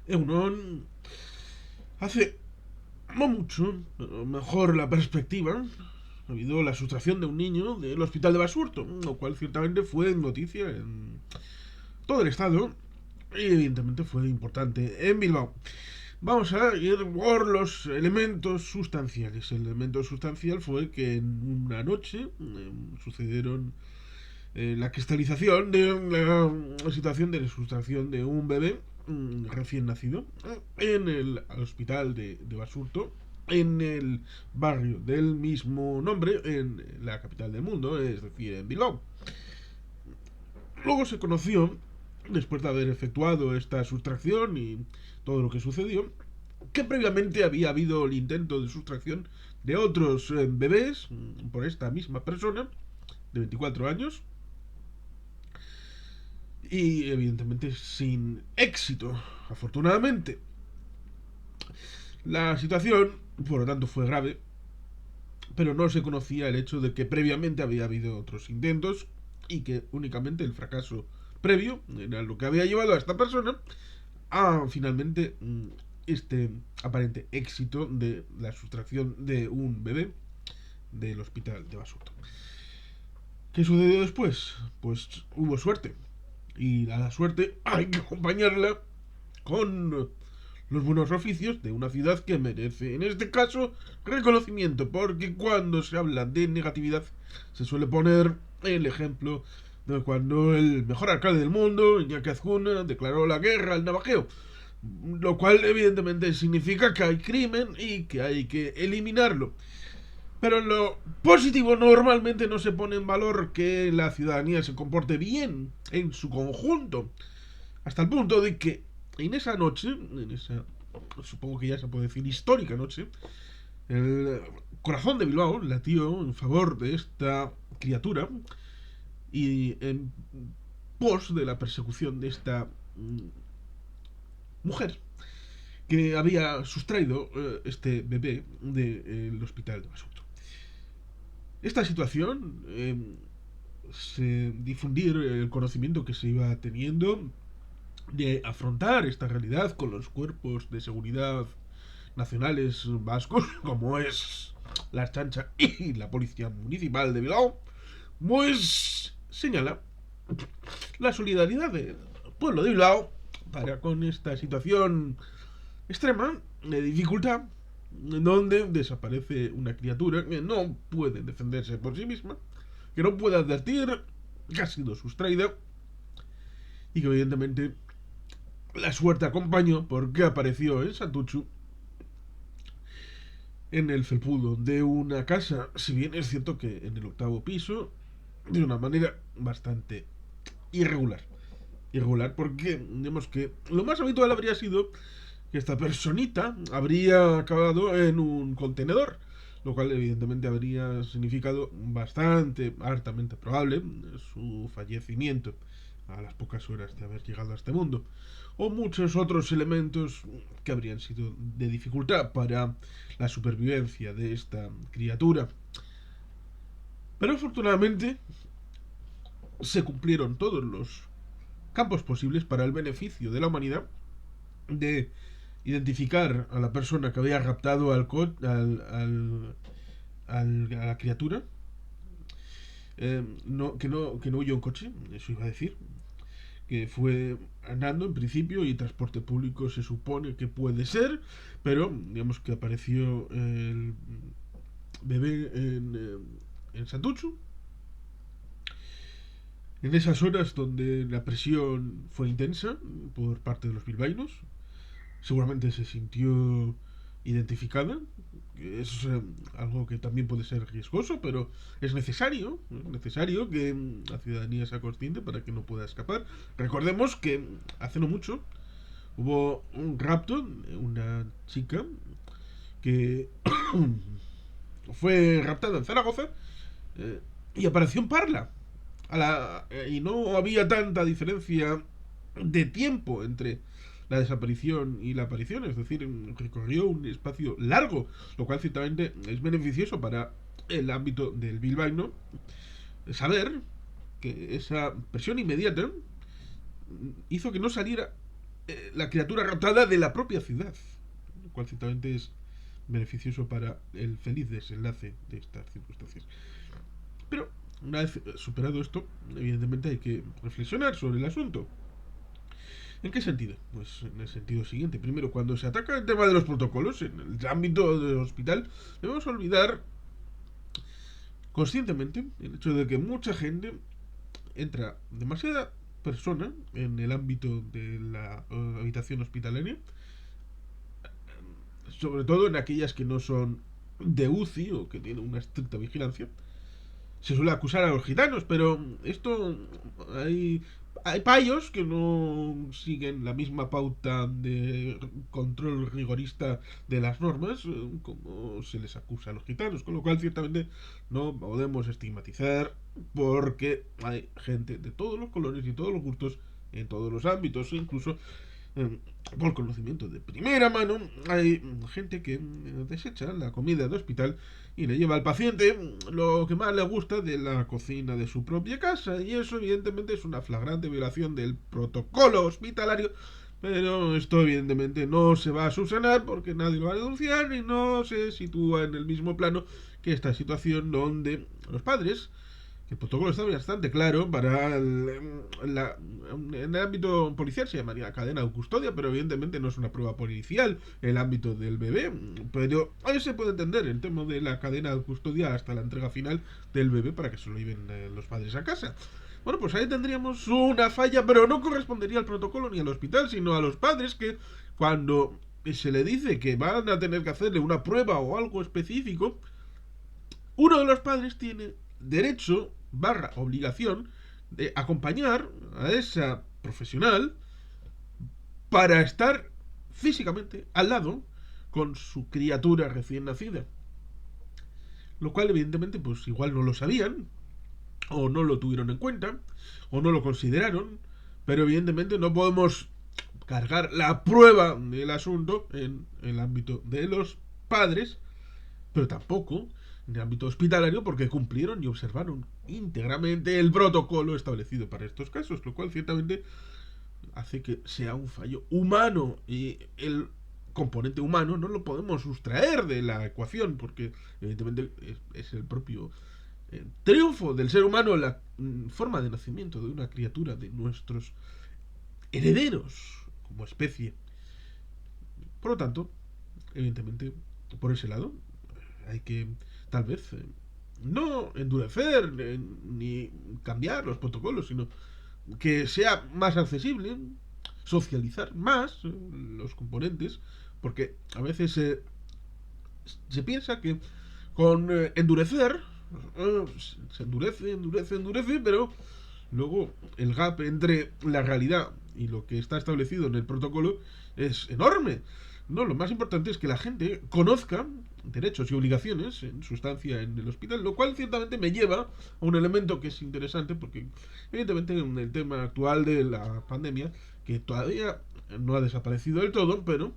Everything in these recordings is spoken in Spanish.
Egunon, hace no mucho, pero mejor la perspectiva, ha habido la sustracción de un niño del hospital de Basurto, lo cual ciertamente fue noticia en todo el estado y evidentemente fue importante en Bilbao. Vamos a ir por los elementos sustanciales. El elemento sustancial fue que en una noche sucedieron la cristalización de la situación de la sustracción de un bebé recién nacido en el hospital de Basurto, en el barrio del mismo nombre, en la capital del mundo, es decir, en Bilbao. Luego se conoció, después de haber efectuado esta sustracción y todo lo que sucedió, que previamente había habido el intento de sustracción de otros bebés por esta misma persona de 24 años y evidentemente sin éxito, afortunadamente. La situación, por lo tanto, fue grave, pero no se conocía el hecho de que previamente había habido otros intentos y que únicamente el fracaso previo era lo que había llevado a esta persona a finalmente este aparente éxito de la sustracción de un bebé del hospital de Basurto. ¿Qué sucedió después? Pues hubo suerte. Y a la suerte hay que acompañarla con los buenos oficios de una ciudad que merece, en este caso, reconocimiento, porque cuando se habla de negatividad se suele poner el ejemplo de cuando el mejor alcalde del mundo, Iñaki Azcuna, declaró la guerra al navajeo, lo cual evidentemente significa que hay crimen y que hay que eliminarlo. Pero en lo positivo normalmente no se pone en valor que la ciudadanía se comporte bien en su conjunto. Hasta el punto de que en esa noche, en esa, supongo que ya se puede decir, histórica noche, el corazón de Bilbao latió en favor de esta criatura y en pos de la persecución de esta mujer que había sustraído este bebé del hospital de Basurto. Esta situación, difundir el conocimiento que se iba teniendo de afrontar esta realidad con los cuerpos de seguridad nacionales vascos, como es la Ertzaintza y la Policía Municipal de Bilbao, pues señala la solidaridad del pueblo de Bilbao para con esta situación extrema de dificultad en donde desaparece una criatura que no puede defenderse por sí misma, que no puede advertir que ha sido sustraída y que evidentemente la suerte acompañó porque apareció en Santuchu en el felpudo de una casa, si bien es cierto que en el octavo piso, de una manera bastante irregular. Irregular porque, digamos que lo más habitual habría sido que esta personita habría acabado en un contenedor, lo cual evidentemente habría significado bastante, hartamente probable su fallecimiento a las pocas horas de haber llegado a este mundo, o muchos otros elementos que habrían sido de dificultad para la supervivencia de esta criatura. Pero afortunadamente se cumplieron todos los campos posibles para el beneficio de la humanidad de identificar a la persona que había raptado a la criatura. Que no huyó en coche, eso iba a decir. Que fue andando en principio y transporte público se supone que puede ser, pero digamos que apareció el bebé en Santuchu. En esas horas donde la presión fue intensa por parte de los bilbaínos, seguramente se sintió identificada. Es algo que también puede ser riesgoso, pero es necesario que la ciudadanía sea consciente para que no pueda escapar. Recordemos que hace no mucho hubo un rapto, una chica que fue raptada en Zaragoza y apareció en Parla. Y no había tanta diferencia de tiempo entre la desaparición y la aparición, es decir, recorrió un espacio largo, lo cual ciertamente es beneficioso para el ámbito del bilbaíno saber que esa presión inmediata hizo que no saliera la criatura raptada de la propia ciudad, lo cual ciertamente es beneficioso para el feliz desenlace de estas circunstancias. Pero una vez superado esto, evidentemente hay que reflexionar sobre el asunto. ¿En qué sentido? Pues en el sentido siguiente. Primero, cuando se ataca el tema de los protocolos en el ámbito del hospital, debemos olvidar conscientemente el hecho de que mucha gente entra demasiada persona en el ámbito de la habitación hospitalaria, sobre todo en aquellas que no son de UCI o que tienen una estricta vigilancia. Se suele acusar a los gitanos, pero esto hay payos que no siguen la misma pauta de control rigorista de las normas como se les acusa a los gitanos, con lo cual ciertamente no podemos estigmatizar porque hay gente de todos los colores y todos los gustos en todos los ámbitos, incluso por conocimiento de primera mano, hay gente que desecha la comida de hospital y le lleva al paciente lo que más le gusta de la cocina de su propia casa, y eso evidentemente es una flagrante violación del protocolo hospitalario, pero esto evidentemente no se va a subsanar porque nadie lo va a denunciar y no se sitúa en el mismo plano que esta situación donde los padres, el protocolo está bastante claro para en el ámbito policial se llamaría cadena de custodia, pero evidentemente no es una prueba policial en el ámbito del bebé, pero ahí se puede entender el tema de la cadena de custodia hasta la entrega final del bebé para que se lo lleven los padres a casa. Bueno, pues ahí tendríamos una falla, pero no correspondería al protocolo ni al hospital, sino a los padres que cuando se le dice que van a tener que hacerle una prueba o algo específico, uno de los padres tiene derecho barra obligación de acompañar a esa profesional para estar físicamente al lado con su criatura recién nacida. Lo cual evidentemente pues igual no lo sabían, o no lo tuvieron en cuenta, o no lo consideraron, pero evidentemente no podemos cargar la prueba del asunto en el ámbito de los padres, pero tampoco en el ámbito hospitalario porque cumplieron y observaron íntegramente el protocolo establecido para estos casos, lo cual ciertamente hace que sea un fallo humano y el componente humano no lo podemos sustraer de la ecuación porque evidentemente es el propio triunfo del ser humano, la forma de nacimiento de una criatura, de nuestros herederos como especie. Por lo tanto, evidentemente, por ese lado, hay que tal vez no endurecer ni cambiar los protocolos, sino que sea más accesible, socializar más los componentes, porque a veces se piensa que con endurecer se endurece, pero luego el gap entre la realidad y lo que está establecido en el protocolo es enorme. No, lo más importante es que la gente conozca derechos y obligaciones en su estancia en el hospital, lo cual ciertamente me lleva a un elemento que es interesante porque evidentemente en el tema actual de la pandemia, que todavía no ha desaparecido del todo, pero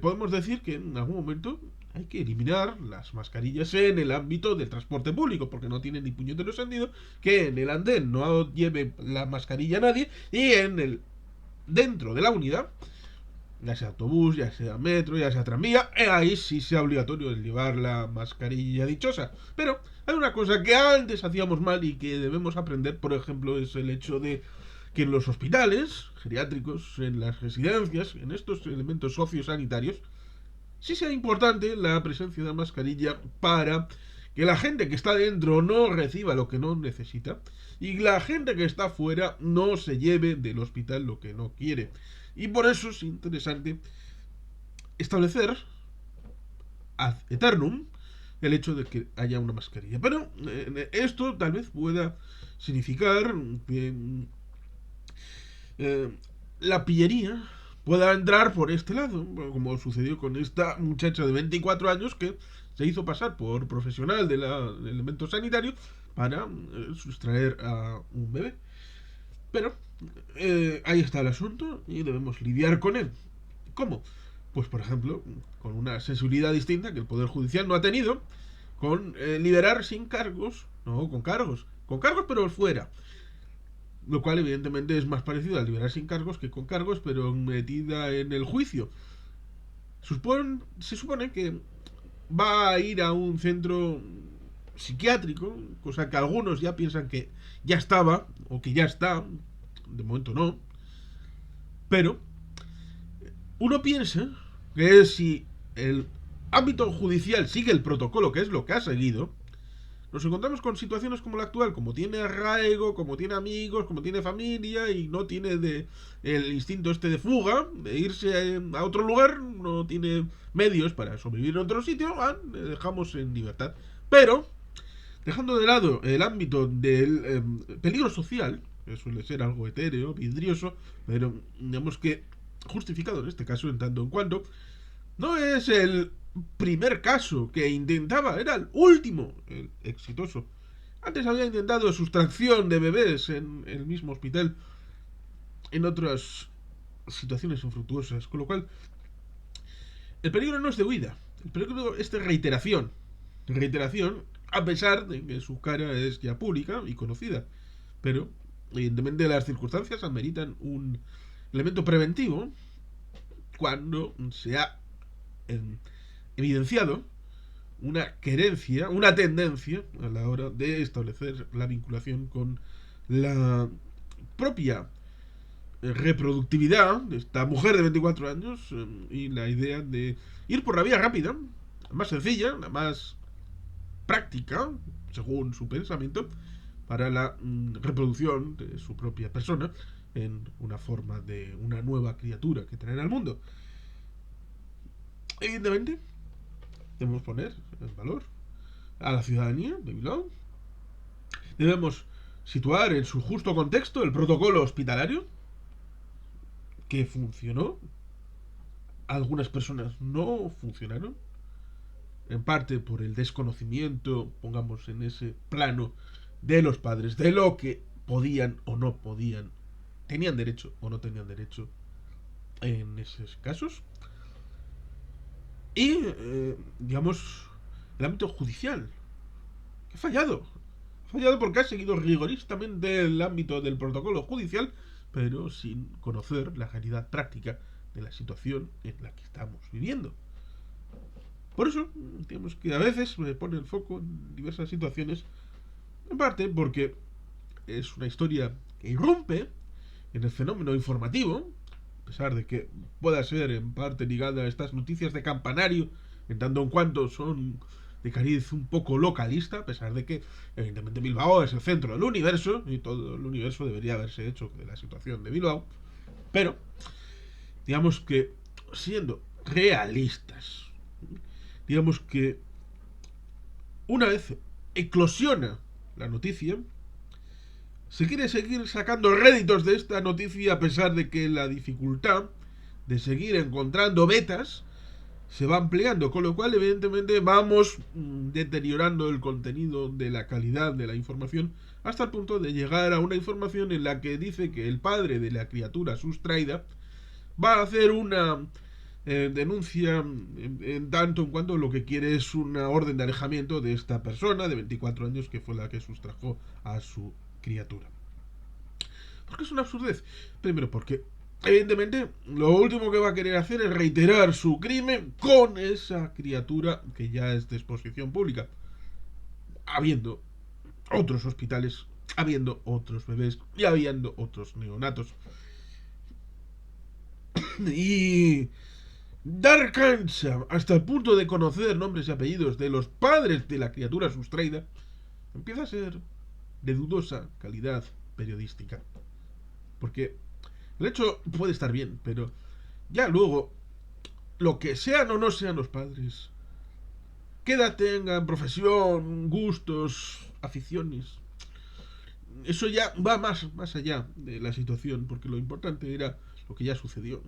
podemos decir que en algún momento hay que eliminar las mascarillas en el ámbito del transporte público, porque no tiene ni puñetero sentido que en el andén no lleve la mascarilla nadie y en el dentro de la unidad, ya sea autobús, ya sea metro, ya sea tranvía, ahí sí sea obligatorio el llevar la mascarilla dichosa. Pero hay una cosa que antes hacíamos mal y que debemos aprender, por ejemplo, es el hecho de que en los hospitales geriátricos, en las residencias, en estos elementos sociosanitarios, sí sea importante la presencia de la mascarilla para que la gente que está dentro no reciba lo que no necesita y la gente que está fuera no se lleve del hospital lo que no quiere. Y por eso es interesante establecer ad eternum el hecho de que haya una mascarilla. Pero esto tal vez pueda significar que la pillería pueda entrar por este lado, como sucedió con esta muchacha de 24 años que se hizo pasar por profesional del elemento sanitario para sustraer a un bebé. Pero ahí está el asunto y debemos lidiar con él. ¿Cómo? Pues por ejemplo, con una sensibilidad distinta que el Poder Judicial no ha tenido, con liberar sin cargos, no, con cargos pero fuera, lo cual evidentemente es más parecido a liberar sin cargos que con cargos, pero metida en el juicio. Se supone que va a ir a un centro psiquiátrico, cosa que algunos ya piensan que ya estaba, o que ya está, de momento no, pero uno piensa que si el ámbito judicial sigue el protocolo, que es lo que ha seguido, nos encontramos con situaciones como la actual, como tiene arraigo, como tiene amigos, como tiene familia y no tiene el instinto este de fuga, de irse a otro lugar, no tiene medios para sobrevivir en otro sitio, le dejamos en libertad. Pero, dejando de lado el ámbito del peligro social, que suele ser algo etéreo, vidrioso, pero digamos que justificado en este caso en tanto en cuanto, no es el primer caso que intentaba, era el último, el exitoso. Antes había intentado sustracción de bebés en el mismo hospital, en otras situaciones infructuosas, con lo cual el peligro no es de huida, el peligro es de reiteración. Reiteración, a pesar de que su cara es ya pública y conocida, pero evidentemente las circunstancias ameritan un elemento preventivo cuando se ha evidenciado una querencia, una tendencia a la hora de establecer la vinculación con la propia reproductividad de esta mujer de 24 años y la idea de ir por la vía rápida, la más sencilla, la más práctica, según su pensamiento, para la reproducción de su propia persona en una forma de una nueva criatura que traer al mundo. Evidentemente, debemos poner en valor a la ciudadanía de Bilbao. Debemos situar en su justo contexto el protocolo hospitalario que funcionó. Algunas personas no funcionaron. En parte por el desconocimiento, pongamos en ese plano, de los padres, de lo que podían o no podían, tenían derecho o no tenían derecho en esos casos. Y, digamos, el ámbito judicial, que ha fallado. Ha fallado porque ha seguido rigoristamente el ámbito del protocolo judicial, pero sin conocer la realidad práctica de la situación en la que estamos viviendo. Por eso, digamos que a veces me pone el foco en diversas situaciones, en parte porque es una historia que irrumpe en el fenómeno informativo, a pesar de que pueda ser en parte ligada a estas noticias de campanario, en tanto en cuanto son de cariz un poco localista, a pesar de que evidentemente Bilbao es el centro del universo y todo el universo debería haberse hecho de la situación de Bilbao, pero digamos que siendo realistas, digamos que una vez eclosiona la noticia, se quiere seguir sacando réditos de esta noticia a pesar de que la dificultad de seguir encontrando betas se va ampliando, con lo cual evidentemente vamos deteriorando el contenido de la calidad de la información hasta el punto de llegar a una información en la que dice que el padre de la criatura sustraída va a hacer una denuncia en tanto en cuanto lo que quiere es una orden de alejamiento de esta persona de 24 años que fue la que sustrajo a su criatura. ¿Por qué es una absurdez? Primero porque evidentemente lo último que va a querer hacer es reiterar su crimen con esa criatura que ya es de exposición pública, habiendo otros hospitales, habiendo otros bebés y habiendo otros neonatos. Y dar cancha hasta el punto de conocer nombres y apellidos de los padres de la criatura sustraída empieza a ser de dudosa calidad periodística. Porque el hecho puede estar bien, pero ya luego, lo que sean o no sean los padres, qué edad tengan, profesión, gustos, aficiones, eso ya va más allá de la situación, porque lo importante era lo que ya sucedió.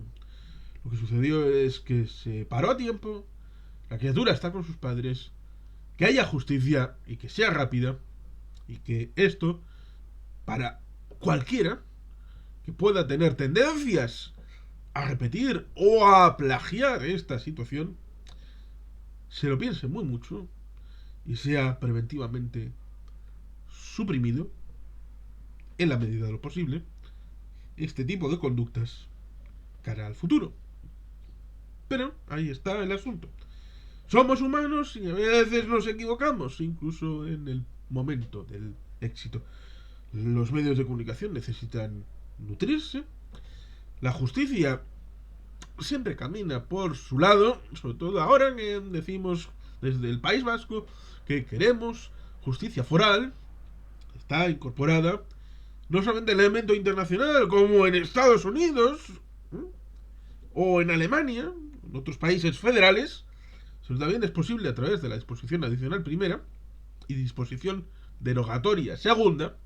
Lo que sucedió es que se paró a tiempo, la criatura está con sus padres, que haya justicia y que sea rápida, y que esto, para cualquiera que pueda tener tendencias a repetir o a plagiar esta situación, se lo piense muy mucho y sea preventivamente suprimido en la medida de lo posible, este tipo de conductas cara al futuro. Pero ahí está el asunto. Somos humanos y a veces nos equivocamos, incluso en el momento del éxito. Los medios de comunicación necesitan nutrirse. La justicia siempre camina por su lado, sobre todo ahora que decimos desde el País Vasco que queremos justicia foral. Está incorporada no solamente en el elemento internacional, como en Estados Unidos, ¿eh? O en Alemania, en otros países federales, sino también es posible a través de la disposición adicional primera y disposición derogatoria segunda,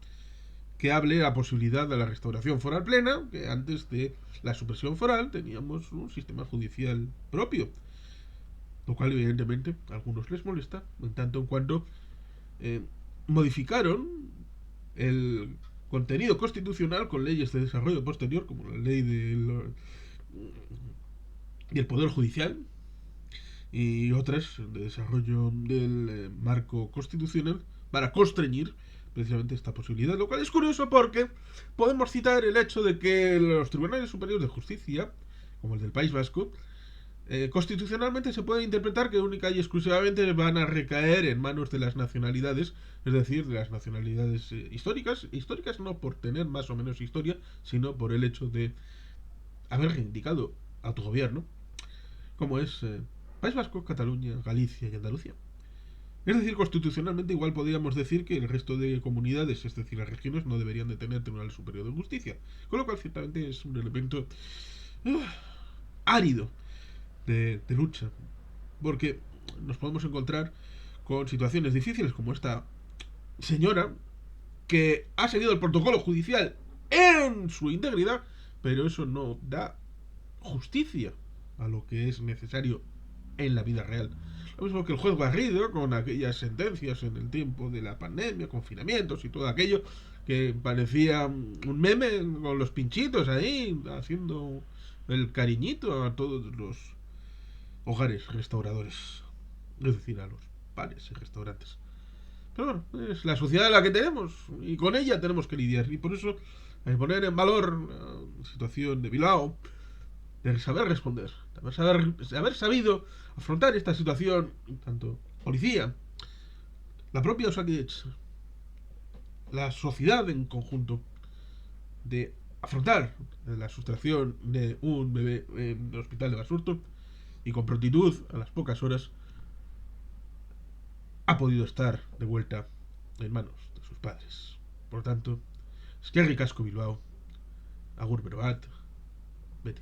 que hable la posibilidad de la restauración foral plena, que antes de la supresión foral teníamos un sistema judicial propio, lo cual evidentemente a algunos les molesta, en tanto en cuanto modificaron el contenido constitucional con leyes de desarrollo posterior, como la ley del Poder Judicial y otras de desarrollo del marco constitucional para constreñir precisamente esta posibilidad, lo cual es curioso porque podemos citar el hecho de que los tribunales superiores de justicia, como el del País Vasco, constitucionalmente se puede interpretar que única y exclusivamente van a recaer en manos de las nacionalidades, es decir, de las nacionalidades históricas no por tener más o menos historia, sino por el hecho de haber reivindicado autogobierno, como es País Vasco, Cataluña, Galicia y Andalucía. Es decir, constitucionalmente igual podríamos decir que el resto de comunidades, es decir, las regiones, no deberían de tener Tribunal Superior de Justicia, con lo cual ciertamente es un elemento árido de lucha, porque nos podemos encontrar con situaciones difíciles como esta señora que ha seguido el protocolo judicial en su integridad, pero eso no da justicia a lo que es necesario en la vida real. Lo mismo que el juez Garrido con aquellas sentencias en el tiempo de la pandemia, confinamientos y todo aquello que parecía un meme con los pinchitos ahí haciendo el cariñito a todos los hogares restauradores, es decir, a los bares y restaurantes. Pero bueno, es la sociedad en la que tenemos y con ella tenemos que lidiar, y por eso hay que poner en valor la situación de Bilbao, de saber responder, de haber sabido afrontar esta situación, tanto policía, la propia Osakidetza, la sociedad en conjunto, de afrontar la sustracción de un bebé en el hospital de Basurto y con prontitud, a las pocas horas, ha podido estar de vuelta en manos de sus padres. Por tanto, eskerrik asko Bilbao, agur beroat, beti